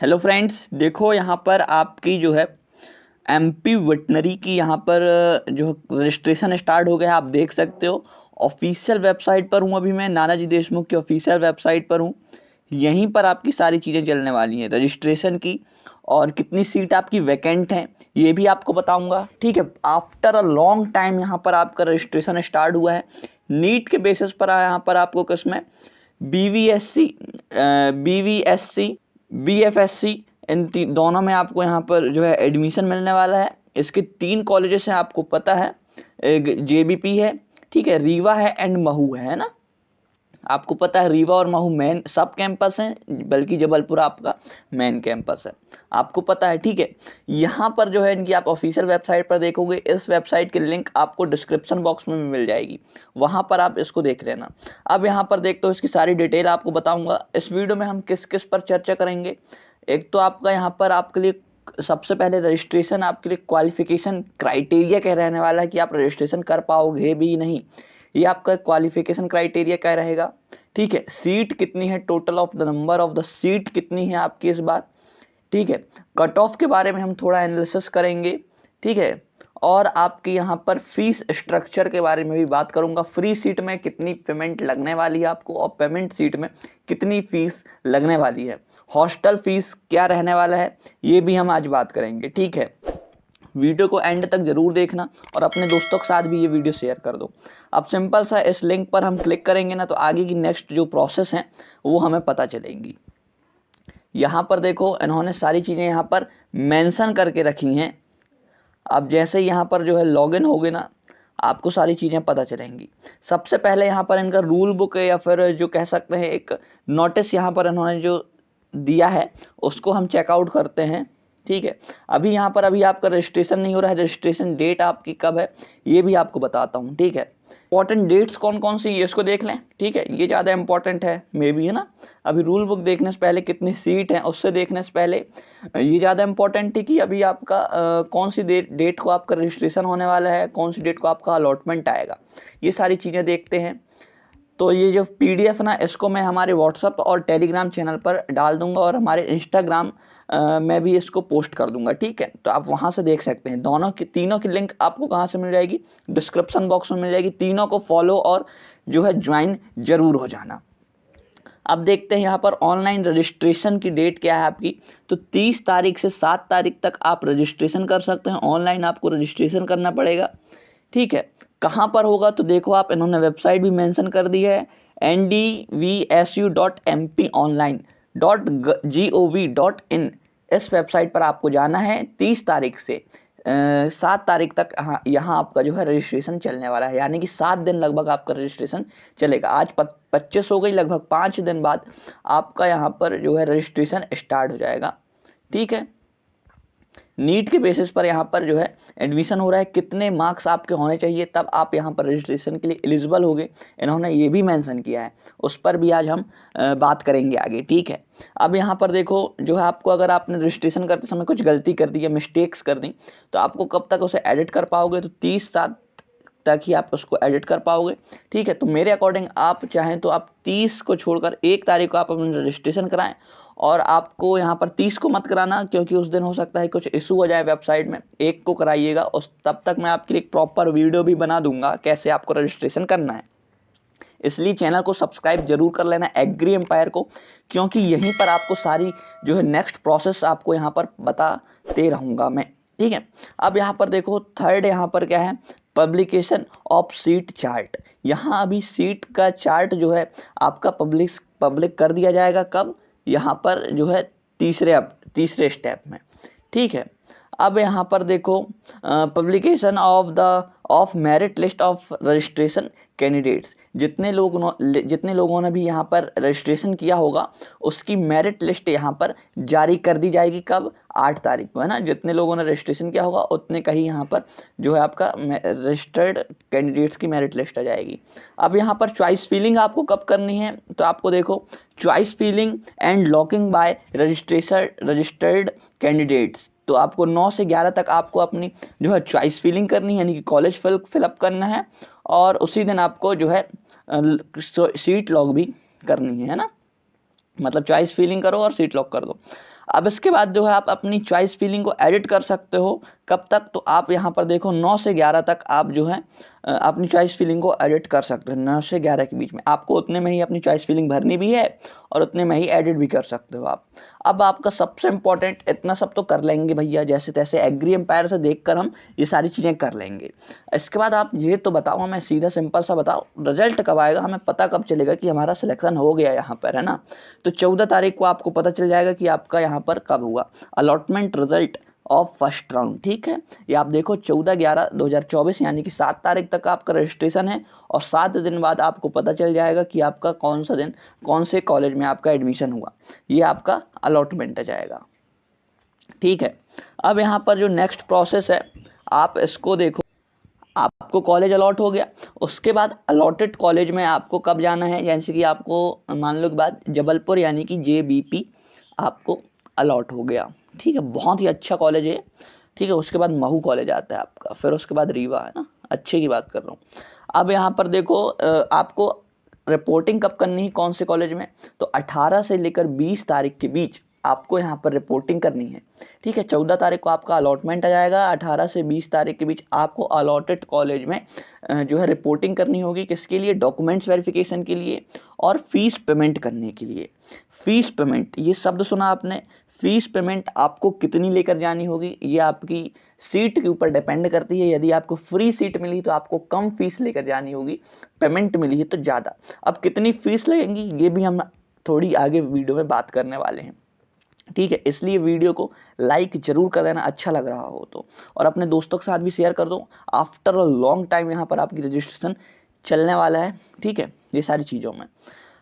Hello friends, देखो यहाँ पर आपकी जो है एमपी वेटनरी की यहाँ पर जो रजिस्ट्रेशन स्टार्ट हो गया है। आप देख सकते हो ऑफिशियल वेबसाइट पर हूँ। अभी मैं नानाजी देशमुख की ऑफिशियल वेबसाइट पर हूँ। यहीं पर आपकी सारी चीज़ें चलने वाली हैं रजिस्ट्रेशन की, और कितनी सीट आपकी वैकेंट हैं ये भी आपको बताऊंगा। ठीक है, आफ्टर अ लॉन्ग टाइम यहाँ पर आपका रजिस्ट्रेशन स्टार्ट हुआ है। नीट के बेसिस पर यहाँ पर आपको किसमें बीवीएससी, बीवीएससी, बीएफएससी, इन दोनों में आपको यहाँ पर जो है एडमिशन मिलने वाला है। इसके 3 कॉलेजेस हैं, आपको पता है। एक जेबीपी है, ठीक है, रीवा है एंड महू है ना। आपको पता है रीवा और महू मेन सब कैंपस हैं, बल्कि जबलपुर आपका मेन कैंपस है, आपको पता है। ठीक है, यहाँ पर जो है इनकी आप ऑफिशियल वेबसाइट पर देखोगे। इस वेबसाइट की लिंक आपको डिस्क्रिप्शन बॉक्स में भी मिल जाएगी, वहां पर आप इसको देख लेना। अब यहाँ पर देखते हो इसकी सारी डिटेल आपको बताऊंगा। इस वीडियो में हम किस किस पर चर्चा करेंगे। एक तो आपका यहाँ पर आपके लिए सबसे पहले रजिस्ट्रेशन, आपके लिए क्वालिफिकेशन क्राइटेरिया क्या रहने वाला है कि आप रजिस्ट्रेशन कर पाओगे भी नहीं, ये आपका क्वालिफिकेशन क्राइटेरिया क्या रहेगा। ठीक है, सीट कितनी है, total of the number of the seat कितनी है आपकी इस बार। ठीक है, कट ऑफ के बारे में हम थोड़ा एनालिसिस करेंगे। ठीक है, और आपके यहाँ पर फीस स्ट्रक्चर के बारे में भी बात करूंगा। फ्री सीट में कितनी पेमेंट लगने वाली है आपको, और पेमेंट सीट में कितनी फीस लगने वाली है। हॉस्टल फीस क्या रहने वाला है ये भी हम आज बात करेंगे। ठीक है, वीडियो को एंड तक जरूर देखना और अपने दोस्तों के साथ भी ये वीडियो शेयर कर दो। अब सिंपल सा इस लिंक पर हम क्लिक करेंगे ना, तो आगे की नेक्स्ट जो प्रोसेस है वो हमें पता चलेंगी। यहाँ पर देखो इन्होंने सारी चीजें यहाँ पर मेंशन करके रखी हैं। अब जैसे यहाँ पर जो है लॉगिन होगे ना, आपको सारी चीजें पता चलेंगी। सबसे पहले यहाँ पर इनका रूल बुक है, या फिर जो कह सकते हैं एक नोटिस यहाँ पर इन्होंने जो दिया है उसको हम चेकआउट करते हैं। ठीक है, अभी यहाँ पर अभी आपका रजिस्ट्रेशन नहीं हो रहा है। रजिस्ट्रेशन डेट आपकी कब है ये भी आपको बताता हूँ। ठीक है, इंपॉर्टेंट डेट्स कौन कौन सी ये इसको देख लें। ठीक है, ये ज़्यादा इंपॉर्टेंट है मे बी, है ना। अभी रूल बुक देखने से पहले कितनी सीट है उससे देखने से पहले ये ज़्यादा इंपॉर्टेंट है कि अभी आपका कौन सी डेट को आपका रजिस्ट्रेशन होने वाला है, कौन सी डेट को आपका अलॉटमेंट आएगा, ये सारी चीज़ें देखते हैं। तो ये जो पीडीएफ ना, इसको मैं हमारे व्हाट्सएप और टेलीग्राम चैनल पर डाल दूंगा, और हमारे इंस्टाग्राम में भी इसको पोस्ट कर दूंगा। ठीक है, तो आप वहां से देख सकते हैं। दोनों की तीनों की लिंक आपको कहां से मिल जाएगी, डिस्क्रिप्शन बॉक्स में मिल जाएगी। तीनों को फॉलो और जो है ज्वाइन जरूर हो जाना। अब देखते हैं यहाँ पर ऑनलाइन रजिस्ट्रेशन की डेट क्या है आपकी। तो 30 तारीख से 7 तारीख तक आप रजिस्ट्रेशन कर सकते हैं। ऑनलाइन आपको रजिस्ट्रेशन करना पड़ेगा। ठीक है, कहाँ पर होगा तो देखो आप, इन्होंने वेबसाइट भी मेंशन कर दी है, ndvsu.mponline.gov.in। इस वेबसाइट पर आपको जाना है। 30 तारीख से 7 तारीख तक यहाँ आपका जो है रजिस्ट्रेशन चलने वाला है, यानी कि 7 दिन लगभग आपका रजिस्ट्रेशन चलेगा। आज 25 हो गई, लगभग 5 दिन बाद आपका यहाँ पर जो है रजिस्ट्रेशन स्टार्ट हो जाएगा। ठीक है, नीट के बेसिस पर यहाँ पर जो है एडमिशन हो रहा है। कितने मार्क्स आपके होने चाहिए तब आप यहाँ पर रजिस्ट्रेशन के लिए एलिजिबल होगे, इन्होंने ये भी मेंशन किया है। उस पर भी आज हम बात करेंगे आगे। ठीक है, अब यहाँ पर देखो जो है आपको, अगर आपने रजिस्ट्रेशन करते समय कुछ गलती कर दी या मिस्टेक्स कर दी, तो आपको कब तक उसे एडिट कर पाओगे, तो 30/7 तक ही आप उसको एडिट कर पाओगे। ठीक है, तो मेरे अकॉर्डिंग आप चाहें तो आप 30 को छोड़कर 1 तारीख को आप अपना रजिस्ट्रेशन कराएं। और आपको यहाँ पर 30 को मत कराना, क्योंकि उस दिन हो सकता है कुछ इशू हो जाए वेबसाइट में। 1 को कराइएगा, उस तब तक मैं आपके लिए एक प्रॉपर वीडियो भी बना दूंगा कैसे आपको रजिस्ट्रेशन करना है। इसलिए चैनल को सब्सक्राइब जरूर कर लेना एग्री एम्पायर को, क्योंकि यहीं पर आपको सारी जो है नेक्स्ट प्रोसेस आपको यहाँ पर बताते रहूंगा मैं। ठीक है, अब यहाँ पर देखो थर्ड यहाँ पर क्या है, पब्लिकेशन ऑफ सीट चार्ट। यहाँ अभी सीट का चार्ट जो है आपका पब्लिक कर दिया जाएगा। कब, यहाँ पर जो है तीसरे स्टेप में। ठीक है, अब यहाँ पर देखो publication of merit list of registration candidates. जितने लोगों ने भी यहाँ पर रजिस्ट्रेशन किया होगा उसकी मेरिट लिस्ट यहाँ पर जारी कर दी जाएगी। कब, 8 तारीख को, है ना। जितने लोगों ने रजिस्ट्रेशन किया होगा उतने का ही यहाँ पर जो है आपका रजिस्टर्ड कैंडिडेट्स की मेरिट लिस्ट आ जाएगी। अब यहाँ पर चॉइस फिलिंग आपको कब करनी है, तो आपको देखो choice filling and locking by registered candidates. तो आपको 9 से 11 तक आपको अपनी जो है चॉइस फिलिंग करनी है, यानी कि कॉलेज फिलअप करना है, और उसी दिन आपको जो है सीट लॉक भी करनी है ना। मतलब चॉइस फिलिंग करो और सीट लॉक कर दो। अब इसके बाद जो है आप अपनी चॉइस फिलिंग को एडिट कर सकते हो। कब तक? तो आप यहाँ पर देखो 9 से 11 तक आप जो है अपनी चॉइस फिलिंग को एडिट कर सकते हो। 9 से 11 के बीच में आपको उतने में ही अपनी चॉइस फिलिंग भरनी भी है और उतने में ही एडिट भी कर सकते हो आप। अब आपका सबसे इंपॉर्टेंट, इतना सब तो कर लेंगे भैया, जैसे तैसे एग्री एम्पायर से देखकर हम ये सारी चीज़ें कर लेंगे। इसके बाद आप ये तो बताओ हमें, सीधा सिंपल सा बताओ, रिजल्ट कब आएगा? हमें पता कब चलेगा कि हमारा सिलेक्शन हो गया यहाँ पर, है ना? तो 14 तारीख को आपको पता चल जाएगा कि आपका यहाँ पर कब हुआ allotment result of first round. ठीक है, ये आप देखो 14/11/2024 यानी कि 7 तारीख तक आपका रजिस्ट्रेशन है और 7 दिन बाद आपको पता चल जाएगा कि आपका कौन सा दिन कौन से कॉलेज में आपका एडमिशन हुआ। ये आपका अलॉटमेंट आ जाएगा। ठीक है, अब यहाँ पर जो नेक्स्ट प्रोसेस है आप इसको देखो। आपको कॉलेज अलॉट हो गया, उसके बाद अलॉटेड कॉलेज में आपको कब जाना है? जैसे कि आपको मान लो कि बाद जबलपुर यानी कि JBP आपको अलॉट हो गया। ठीक है, बहुत ही अच्छा कॉलेज है। ठीक है, उसके बाद महू कॉलेज आता है आपका, फिर उसके बाद रीवा, है ना? अच्छे की बात कर रहा हूँ। अब यहाँ पर देखो आपको रिपोर्टिंग कब करनी है कौन से कॉलेज में? तो 18 से लेकर 20 तारीख के बीच आपको यहाँ पर रिपोर्टिंग करनी है। ठीक है, 14 तारीख को आपका अलॉटमेंट आ जाएगा, 18 से 20 तारीख के बीच आपको अलॉटेड कॉलेज में जो है रिपोर्टिंग करनी होगी। किसके लिए? डॉक्यूमेंट्स वेरिफिकेशन के लिए और फीस पेमेंट करने के लिए। फीस पेमेंट, ये शब्द सुना आपने? फीस पेमेंट आपको कितनी लेकर जानी होगी? ये आपकी सीट के ऊपर डिपेंड करती है। यदि आपको फ्री सीट मिली तो आपको कम फीस लेकर जानी होगी, पेमेंट मिली है तो ज़्यादा। अब कितनी फीस लगेंगी ये भी हम थोड़ी आगे वीडियो में बात करने वाले हैं। ठीक है, इसलिए वीडियो को लाइक जरूर कर देना अच्छा लग रहा हो तो, और अपने दोस्तों के साथ भी शेयर कर दो। आफ्टर अ लॉन्ग टाइम यहाँ पर आपकी रजिस्ट्रेशन चलने वाला है। ठीक है, ये सारी चीज़ों में।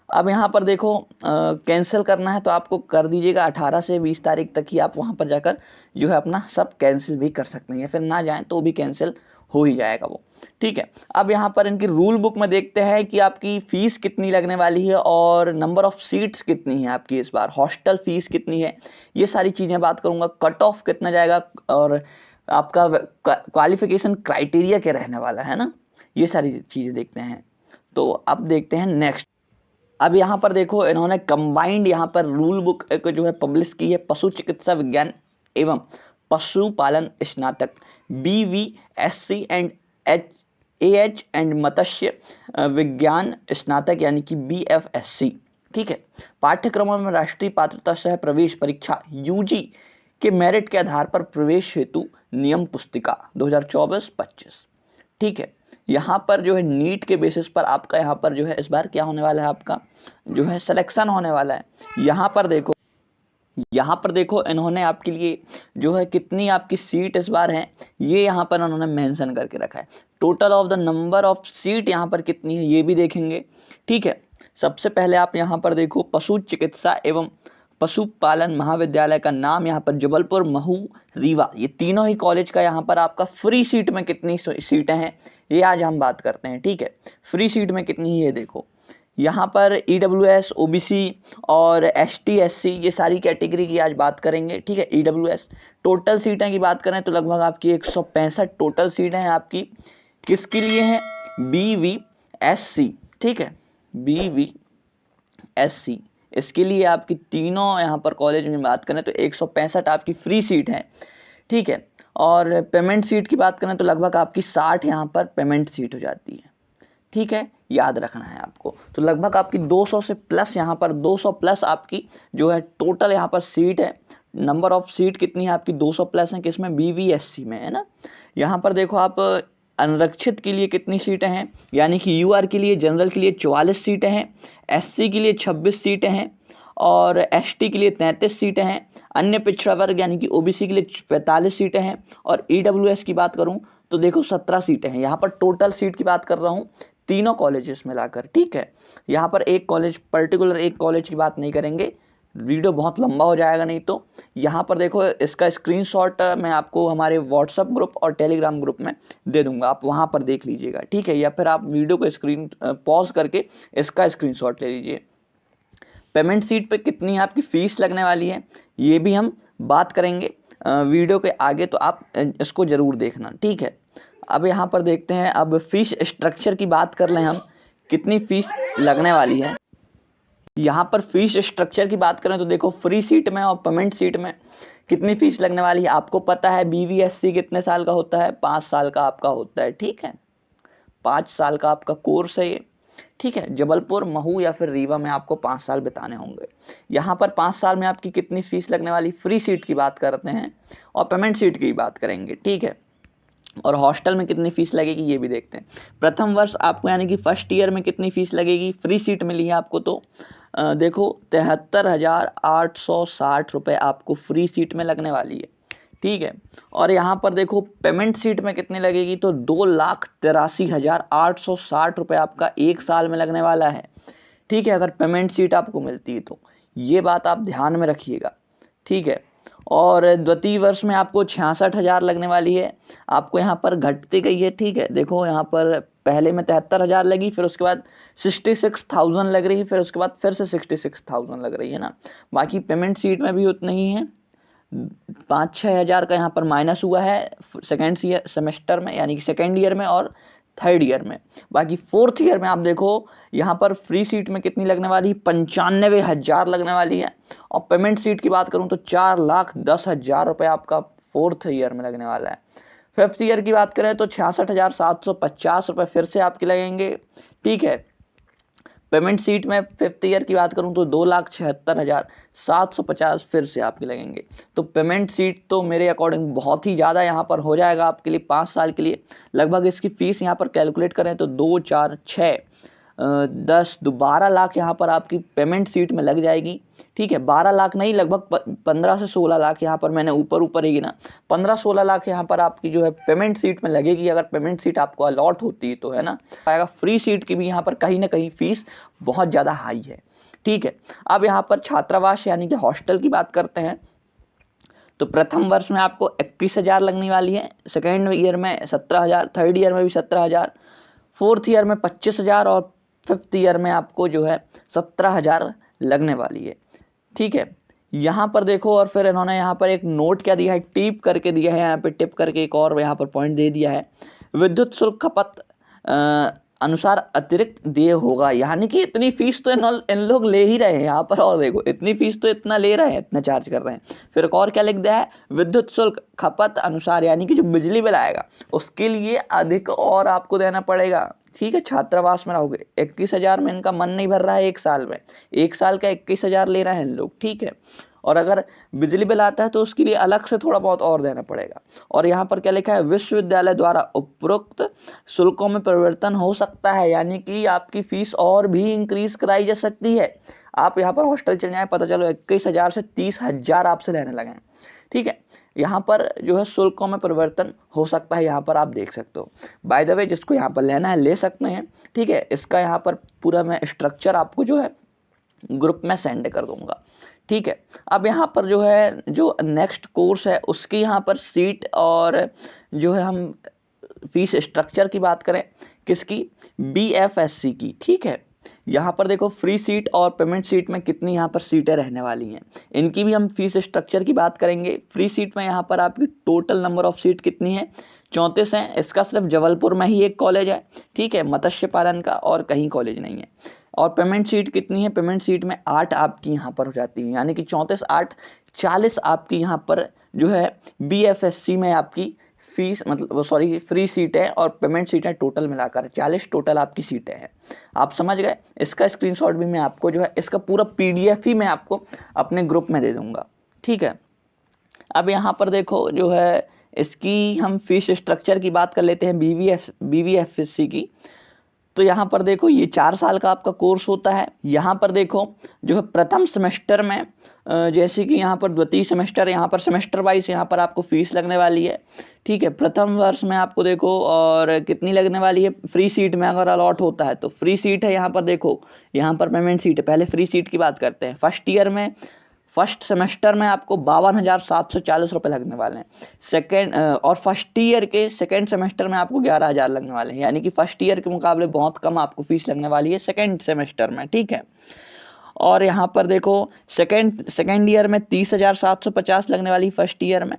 अब यहाँ पर देखो कैंसिल करना है तो आपको कर दीजिएगा। 18 से 20 तारीख तक ही आप वहाँ पर जाकर जो है अपना सब कैंसिल भी कर सकते हैं, या फिर ना जाएं तो भी कैंसिल हो ही जाएगा वो। ठीक है, अब यहाँ पर इनकी रूल बुक में देखते हैं कि आपकी फीस कितनी लगने वाली है और नंबर ऑफ सीट्स कितनी है आपकी, इस बार हॉस्टल फीस कितनी है, ये सारी चीज़ें बात करूँगा। कट ऑफ कितना जाएगा और आपका क्वालिफिकेशन क्राइटेरिया क्या रहने वाला है ना, ये सारी चीज़ें देखते हैं। तो अब देखते हैं नेक्स्ट। अब यहाँ पर देखो इन्होंने कंबाइंड यहाँ पर रूल बुक एक जो है पब्लिश की है, पशु चिकित्सा विज्ञान एवं पशुपालन स्नातक BVSC एंड AH एंड मत्स्य विज्ञान स्नातक यानी कि BFSC। ठीक है, पाठ्यक्रमों में राष्ट्रीय पात्रता सह प्रवेश परीक्षा UG के मेरिट के आधार पर प्रवेश हेतु नियम पुस्तिका 2024-25। ठीक है, यहाँ पर जो है नीट के बेसिस पर आपका यहाँ पर जो है इस बार क्या होने वाला है, आपका जो है सिलेक्शन होने वाला है। यहाँ पर देखो इन्होंने आपके लिए जो है कितनी आपकी सीट इस बार है ये यहाँ पर उन्होंने मेंशन करके रखा है। Total of the number of seat यहाँ पर कितनी है ये भी देखेंगे। ठीक है, सबसे पहले आप यहाँ पर देखो पशु चिकित्सा एवं पशुपालन महाविद्यालय का नाम यहाँ पर जबलपुर, महू, रीवा, ये तीनों ही कॉलेज का यहाँ पर आपका फ्री सीट में कितनी सीटें हैं ये आज हम बात करते हैं। ठीक है, फ्री सीट में कितनी है ये देखो। यहाँ पर EWS, OBC और ST SC ये सारी कैटेगरी की आज बात करेंगे। ठीक है, EWS टोटल सीटें की बात करें तो लगभग आपकी 165 टोटल सीटें हैं आपकी। किसके लिए हैं? BVSC। ठीक है, BVSC इसके लिए आपकी तीनों यहाँ पर कॉलेज में बात करें तो 165 आपकी फ्री सीट है। ठीक है, और पेमेंट सीट की बात करें तो लगभग आपकी 60 यहाँ पर पेमेंट सीट हो जाती है। ठीक है, याद रखना है आपको। तो लगभग आपकी 200 से प्लस यहाँ पर 200 प्लस आपकी जो है टोटल यहाँ पर सीट है। नंबर ऑफ सीट कितनी है आपकी? 200 प्लस है। किसमें? BVSC में, है ना। यहाँ पर देखो आप अनरक्षित के लिए कितनी सीटें हैं, यानी कि UR के लिए, जनरल के लिए 44 सीटें हैं, SC के लिए 26 सीटें हैं और ST के लिए 33 सीटें हैं। अन्य पिछड़ा वर्ग यानी कि OBC के लिए 45 सीटें हैं और EWS की बात करूं तो देखो 17 सीटें हैं। यहाँ पर टोटल सीट की बात कर रहा हूँ तीनों कॉलेजेस मिलाकर। ठीक है, यहाँ पर एक कॉलेज पर्टिकुलर एक कॉलेज की बात नहीं करेंगे, वीडियो बहुत लंबा हो जाएगा नहीं तो। यहाँ पर देखो इसका स्क्रीनशॉट मैं आपको हमारे व्हाट्सएप ग्रुप और टेलीग्राम ग्रुप में दे दूंगा, आप वहाँ पर देख लीजिएगा। ठीक है, या फिर आप वीडियो को स्क्रीन पॉज करके इसका स्क्रीनशॉट ले लीजिए। पेमेंट सीट पे कितनी आपकी फीस लगने वाली है ये भी हम बात करेंगे वीडियो के आगे, तो आप इसको जरूर देखना। ठीक है, अब यहाँ पर देखते हैं, अब फीस स्ट्रक्चर की बात कर लें हम, कितनी फीस लगने वाली है। यहाँ पर फीस स्ट्रक्चर की बात करें तो देखो फ्री सीट में और पेमेंट सीट में कितनी फीस लगने वाली है आपको पता है। बीवीएससी कितने साल का होता है, 5 साल का आपका होता है, ठीक है, 5 साल का आपका कोर्स है ये, ठीक है। जबलपुर, महू या फिर रीवा में आपको 5 साल बिताने होंगे। यहाँ पर 5 साल में आपकी कितनी फीस लगने वाली, फ्री सीट की बात करते हैं और पेमेंट सीट की बात करेंगे, ठीक है। और हॉस्टल में कितनी फीस लगेगी ये भी देखते हैं। प्रथम वर्ष आपको यानी कि फर्स्ट ईयर में कितनी फीस लगेगी, फ्री सीट मिली है आपको तो देखो 73,860 रुपये आपको फ्री सीट में लगने वाली है, ठीक है। और यहाँ पर देखो पेमेंट सीट में कितनी लगेगी तो 2,83,860 रुपये आपका एक साल में लगने वाला है, ठीक है, अगर पेमेंट सीट आपको मिलती है तो ये बात आप ध्यान में रखिएगा, ठीक है। और द्वितीय वर्ष में आपको 66,000 लगने वाली है, आपको यहाँ पर घटती गई है, ठीक है। देखो यहाँ पर पहले में 73,000 लगी, फिर उसके बाद 66,000 लग रही है, फिर उसके बाद फिर से 66,000 लग रही है ना। बाकी पेमेंट सीट में भी उतना ही है, 5-6 हज़ार का यहाँ पर माइनस हुआ है सेकेंड सेमेस्टर में यानी कि सेकेंड ईयर में और थर्ड ईयर में। बाकी फोर्थ ईयर में आप देखो यहाँ पर फ्री सीट में कितनी लगने वाली है, 95,000 लगने वाली है। और पेमेंट सीट की बात करूँ तो 4,10,000 रुपये आपका फोर्थ ईयर में लगने वाला है। फिफ्थ ईयर की बात करें तो 66,750 रुपये फिर से आपके लगेंगे, ठीक है। पेमेंट सीट में फिफ्थ ईयर की बात करूं तो 2,76,750 फिर से आपके लगेंगे। तो पेमेंट सीट तो मेरे अकॉर्डिंग बहुत ही ज़्यादा यहाँ पर हो जाएगा आपके लिए 5 साल के लिए। लगभग इसकी फीस यहाँ पर कैलकुलेट करें तो 2, 4, 6, 10, 12 लाख यहाँ पर आपकी पेमेंट सीट में लग जाएगी, ठीक है। 12 लाख नहीं, लगभग 15 से 16 लाख यहाँ पर मैंने ऊपर ही गिना, 15-16 लाख यहाँ पर आपकी जो है पेमेंट सीट में लगेगी, अगर पेमेंट सीट आपको अलॉट होती है तो, है ना। आएगा फ्री सीट की भी यहाँ पर कहीं ना कहीं फीस बहुत ज़्यादा हाई है, ठीक है। अब यहाँ पर छात्रावास यानी कि हॉस्टल की बात करते हैं तो प्रथम वर्ष में आपको 21,000 लगने वाली है, सेकेंड ईयर में 17,000, थर्ड ईयर में भी 17,000, फोर्थ ईयर में 25,000 और फिफ्थ ईयर में आपको जो है 17,000 लगने वाली है, ठीक है। यहाँ पर देखो और फिर इन्होंने यहाँ पर एक नोट क्या दिया है, टिप करके दिया है, यहाँ पे टिप करके एक और यहाँ पर पॉइंट दे दिया है, विद्युत शुल्क खपत अनुसार अतिरिक्त देय होगा। यानी कि इतनी फीस तो इन लोग ले ही रहे हैं यहाँ पर, और देखो इतनी फीस तो इतना ले रहे हैं, इतना चार्ज कर रहे हैं। फिर एक और क्या लिख दिया है, विद्युत शुल्क खपत अनुसार यानी कि जो बिजली बिल आएगा उसके लिए अधिक और आपको देना पड़ेगा, ठीक है। छात्रावास में रहोगे 21,000 में इनका मन नहीं भर रहा है एक साल में, एक साल का 21,000 ले रहे हैं लोग, ठीक है। और अगर बिजली बिल आता है तो उसके लिए अलग से थोड़ा बहुत और देना पड़ेगा। और यहाँ पर क्या लिखा है, विश्वविद्यालय द्वारा उपरोक्त शुल्कों में परिवर्तन हो सकता है, यानी कि आपकी फीस और भी इंक्रीज कराई जा सकती है। आप यहाँ पर हॉस्टल चले जाए, पता चलो 21,000 से 30,000 आपसे लेने लगे, ठीक है। यहाँ पर जो है शुल्कों में परिवर्तन हो सकता है, यहाँ पर आप देख सकते हो। बाय द वे जिसको यहाँ पर लेना है ले सकते हैं, ठीक है। इसका यहाँ पर पूरा मैं स्ट्रक्चर आपको जो है ग्रुप में सेंड कर दूंगा, ठीक है। अब यहाँ पर जो है जो नेक्स्ट कोर्स है उसकी यहाँ पर सीट और जो है हम फीस स्ट्रक्चर की बात करें किसकी, बीएफएससी की, ठीक है। यहाँ पर देखो फ्री सीट और पेमेंट सीट में कितनी यहाँ पर सीटें रहने वाली हैं, इनकी भी हम फीस स्ट्रक्चर की बात करेंगे। फ्री सीट में यहाँ पर आपकी टोटल नंबर ऑफ सीट कितनी है, 34 है। इसका सिर्फ जबलपुर में ही एक कॉलेज है, ठीक है, मत्स्य पालन का, और कहीं कॉलेज नहीं है। और पेमेंट सीट कितनी है, पेमेंट सीट में 8 आपकी यहाँ पर हो जाती है, यानी कि 34, 8, 40 आपकी यहाँ पर जो है बीएफएससी में आपकी फीस मतलब सॉरी फ्री सीट है और पेमेंट सीट है, टोटल मिलाकर 40 टोटल आपकी सीटें हैं। आप समझ गए। इसका स्क्रीनशॉट भी मैं आपको जो है इसका पूरा पीडीएफ ही मैं आपको अपने ग्रुप में दे दूंगा, ठीक है। अब यहाँ पर देखो जो है इसकी हम फीस स्ट्रक्चर की बात कर लेते हैं बीवीएफएससी की। तो यहाँ पर देखो ये 4 साल का आपका कोर्स होता है। यहाँ पर देखो जो है प्रथम सेमेस्टर में जैसे कि यहाँ पर द्वितीय सेमेस्टर, यहाँ पर सेमेस्टर वाइज यहाँ पर आपको फीस लगने वाली है, ठीक है। प्रथम वर्ष में आपको देखो और कितनी लगने वाली है, फ्री सीट में अगर अलॉट होता है तो फ्री सीट है। यहाँ पर देखो यहाँ पर पेमेंट सीट है, पहले फ्री सीट की बात करते हैं। फर्स्ट ईयर में फर्स्ट सेमेस्टर में आपको 52,740 रुपये लगने वाले हैं। सेकेंड और फर्स्ट ईयर के सेकेंड सेमेस्टर में आपको 11,000 लगने वाले हैं, यानी कि फर्स्ट ईयर के मुकाबले बहुत कम आपको फीस लगने वाली है सेकेंड सेमेस्टर में, ठीक है। और यहाँ पर देखो सेकेंड ईयर में 30,750 लगने वाली फर्स्ट ईयर में,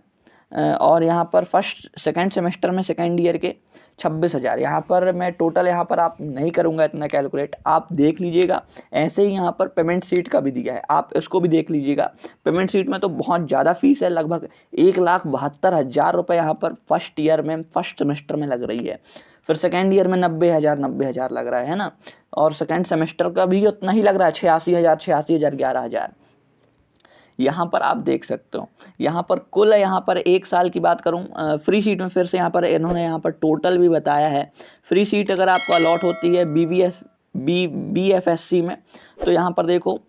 और यहाँ पर फर्स्ट सेकेंड सेमेस्टर में सेकेंड ईयर के 26,000। यहाँ पर मैं टोटल यहाँ पर आप नहीं करूँगा इतना कैलकुलेट, आप देख लीजिएगा। ऐसे ही यहाँ पर पेमेंट सीट का भी दिया है, आप इसको भी देख लीजिएगा। पेमेंट सीट में तो बहुत ज़्यादा फीस है, लगभग 1,72,000 रुपये यहाँ पर फर्स्ट ईयर में, फर्स्ट सेमेस्टर में लग रही है। फिर सेकेंड ईयर में 90,000 लग रहा है ना, और सेकेंड सेमेस्टर का भी उतना ही लग रहा है, 86,000, 11,000। यहाँ पर आप देख सकते हो, यहाँ पर कुल यहाँ पर 1 साल की बात करूँ फ्री सीट में, फिर से यहाँ पर इन्होंने यहाँ पर टोटल भी बताया है। फ्री सीट अगर आपको अलॉट होती है BFSC में, तो यहाँ पर देखो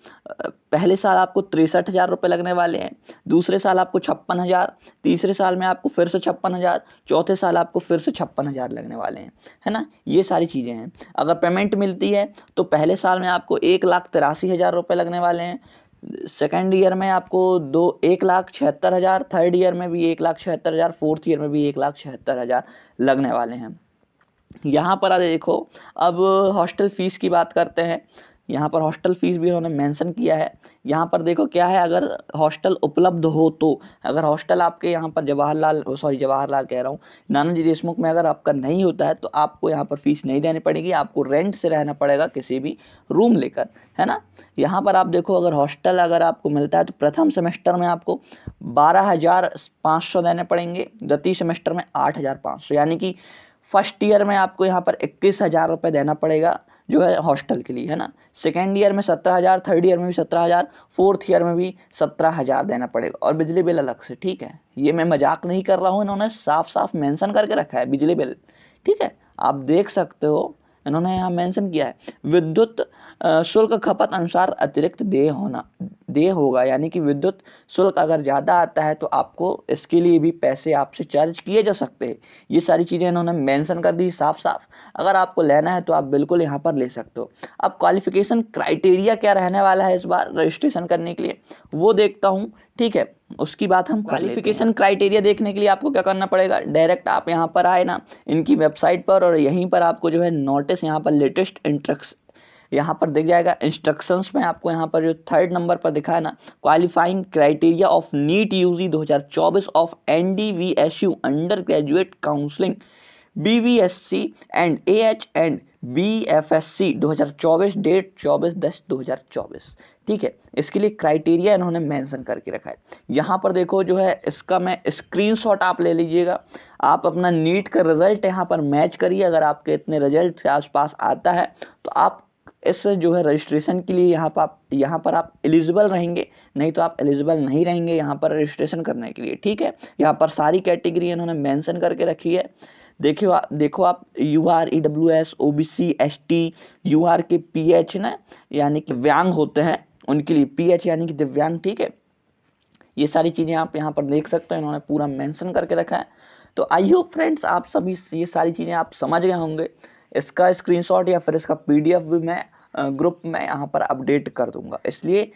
पहले साल आपको 63,000 रुपये लगने वाले हैं, दूसरे साल आपको 56,000, तीसरे साल में आपको फिर से 56,000, चौथे साल आपको फिर से 56,000 लगने वाले हैं, है ना। ये सारी चीज़ें हैं। अगर पेमेंट मिलती है तो पहले साल में आपको 1,83,000 रुपये लगने वाले हैं, सेकेंड ईयर में आपको 1,76,000, थर्ड ईयर में भी 1,76,000, फोर्थ ईयर में भी 1,76,000 लगने वाले हैं। यहाँ पर देखो, अब हॉस्टल फीस की बात करते हैं। यहाँ पर हॉस्टल फीस भी उन्होंने मेंशन किया है। यहाँ पर देखो क्या है, अगर हॉस्टल उपलब्ध हो तो, अगर हॉस्टल आपके यहाँ पर जवाहरलाल कह रहा हूँ, नानाजी देशमुख में अगर आपका नहीं होता है तो आपको यहाँ पर फीस नहीं देनी पड़ेगी, आपको रेंट से रहना पड़ेगा किसी भी रूम लेकर, है ना। यहाँ पर आप देखो, अगर हॉस्टल अगर आपको मिलता है तो प्रथम सेमेस्टर में आपको 12,500 देने पड़ेंगे, द्वितीय सेमेस्टर में 8,500, यानी कि फर्स्ट ईयर में आपको यहाँ पर 21,000 रुपये देना पड़ेगा जो है हॉस्टल के लिए, है ना। सेकेंड ईयर में 17,000, थर्ड ईयर में भी 17,000, फोर्थ ईयर में भी 17,000 देना पड़ेगा, और बिजली बिल अलग से, ठीक है। ये मैं मजाक नहीं कर रहा हूँ, इन्होंने साफ साफ मेंशन करके रखा है बिजली बिल, ठीक है। आप देख सकते हो, इन्होंने यहाँ मेंशन किया है। विद्युत शुल्क खपत अनुसार अतिरिक्त देय होगा, यानी कि विद्युत शुल्क अगर ज़्यादा आता है तो आपको इसके लिए भी पैसे आपसे चार्ज किए जा सकते हैं। ये सारी चीज़ें इन्होंने मेंशन कर दी साफ साफ। अगर आपको लेना है तो आप बिल्कुल यहाँ पर ले सकते हो। अब क्वालिफिकेशन क्राइटेरिया क्या रहने वाला है इस बार रजिस्ट्रेशन करने के लिए, वो देखता हूँ, ठीक है। उसकी बात हम क्वालिफिकेशन क्राइटेरिया देखने के लिए आपको क्या करना पड़ेगा, डायरेक्ट आप यहाँ पर आए ना इनकी वेबसाइट पर, और यहीं पर आपको जो है नोटिस यहाँ पर लेटेस्ट यहाँ पर दिख जाएगा। इंस्ट्रक्शंस में आपको यहाँ पर जो थर्ड नंबर पर दिखा है ना, qualifying criteria of NEET UG 2024 of NDVSU undergraduate counselling BVSC and AH and BFSC 2024, date 24/10/2024, ठीक है। इसके लिए क्राइटेरिया इन्होंने मेंशन करके रखा है। यहाँ पर देखो जो है, इसका मैं स्क्रीनशॉट आप ले लीजिएगा, आप अपना नीट का रिजल्ट यहाँ पर मैच करिए। अगर आपके इतने रिजल्ट से आसपास आता है तो आप इस जो है रजिस्ट्रेशन के लिए यहाँ पर आप एलिजिबल रहेंगे, नहीं तो आप एलिजिबल नहीं रहेंगे यहाँ पर रजिस्ट्रेशन करने के लिए, ठीक है। यहाँ पर सारी कैटेगरी इन्होंने मेंशन करके रखी है। देखो आप UR EWS OBC ST UR के PH ना, यानी कि दिव्यांग होते हैं उनके लिए, PH यानी कि दिव्यांग, ठीक है। ये सारी चीज़ें आप यहाँ पर देख सकते हैं, इन्होंने पूरा मेंशन करके रखा है। तो आई होप फ्रेंड्स आप सभी ये सारी चीज़ें आप समझ गए होंगे। इसका स्क्रीनशॉट या फिर इसका PDF भी मैं ग्रुप में यहाँ पर अपडेट कर दूंगा, इसलिए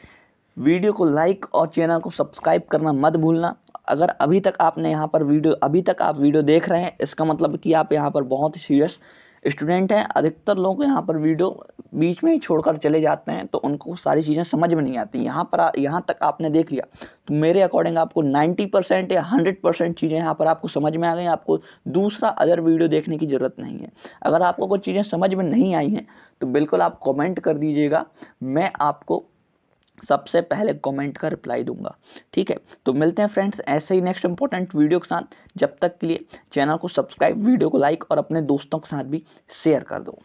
वीडियो को लाइक और चैनल को सब्सक्राइब करना मत भूलना। अगर अभी तक आप वीडियो देख रहे हैं, इसका मतलब कि आप यहाँ पर बहुत ही सीरियस स्टूडेंट हैं। अधिकतर लोग यहाँ पर वीडियो बीच में ही छोड़कर चले जाते हैं, तो उनको सारी चीज़ें समझ में नहीं आती। यहाँ तक आपने देख लिया तो मेरे अकॉर्डिंग आपको 90% या 100% चीज़ें यहाँ पर आपको समझ में आ गई। आपको दूसरा अदर वीडियो देखने की ज़रूरत नहीं है। अगर आपको कुछ चीज़ें समझ में नहीं आई हैं तो बिल्कुल आप कमेंट कर दीजिएगा, मैं आपको सबसे पहले कमेंट का रिप्लाई दूंगा, ठीक है। तो मिलते हैं फ्रेंड्स ऐसे ही नेक्स्ट इंपॉर्टेंट वीडियो के साथ। जब तक के लिए चैनल को सब्सक्राइब, वीडियो को लाइक और अपने दोस्तों के साथ भी शेयर कर दो।